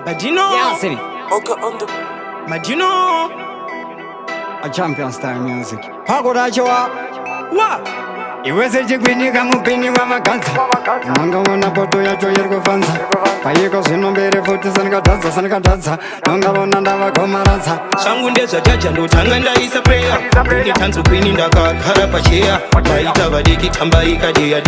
But you know, Yeah, city. Oka on the but you know, A champion style music. Pagoda choa. what? Iweze jigwini kamupini wavagadza. Nangavona poto yacho iri kufanza. Payiko zvinombere futi sanikatadza. Nangavona ndavagomaradza. Shangu ndezvajaja ndotanga ndaisa prayer. Ini tanzu kwini ndakagara pacheya. Vaita vadiki tamba ikadeya.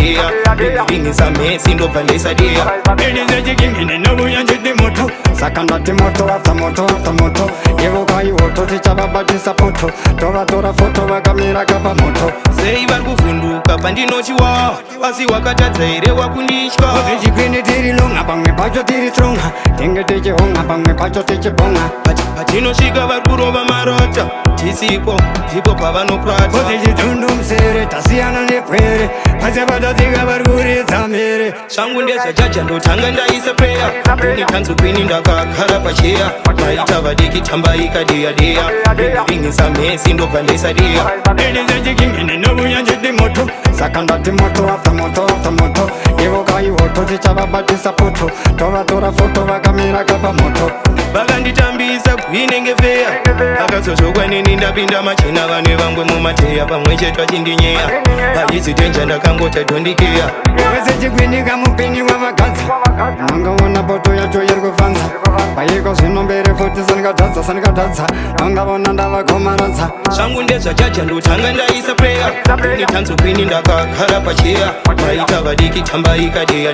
Ndingisa mesi ndobva ndaisa deya. Idize jigingine nobuya njiti moto. Saka ndati moto after moto after moto. Ivoka iwoto tichavabatisa poto. Tovatora foto vakamira kapa moto. Sei vari kuvhunduka pandinochiwa. Asi wakatadza here wakunditya. Chikwini tiri longa pamwe pacho tiri stronga. Tinge tichihonga pamwe pacho tichibonga. Patinosvika vari kurova marota. Tisipo ndipo pavanopata. Tichitundu musere tasiyana nepwere. Pasi patatsika vari kuridza mhere. Shangu ndezvajaja ndotanga ndaisa prayer. Ini tanzu kwini ndakagara pacheya. Vaita vadiki tamba ikadeya. Ndingisa mesi ndobva ndaisa deya. Idize jigingine nobuya njiti moto. Saka ndati moto after moto after moto. Ivoka iwoto tichavabatisa poto. Tovatora foto vakamira kapa moto. Vakanditambisa kwinenge feya. Vakazozvokwa nini ndapinda machena vane vangwe mumateya. Pamwe chete vachindinyeya. Haisi tenja ndakangota dhondikeya. Iweze chikwini kamupini wavagadza. Nangavona poto yacho iri kufanza. Payiko zvinombere futi sanikatadza. Nangavona ndavagomaradza. Shangu ndezvajaja ndotanga ndaisa prayer. Ini tanzu kwini ndakagara pacheya. Vaita vadiki tamba ikadeya.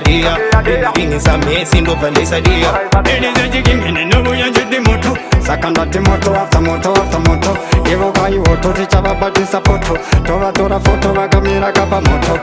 Ndingisa mesi ndobva ndaisa deya. Idize jigingine nobuya njiti moto. Saka ndati moto after moto after moto. Ivoka iwoto tichavabatisa poto. Tovatora foto vakamira kapa moto.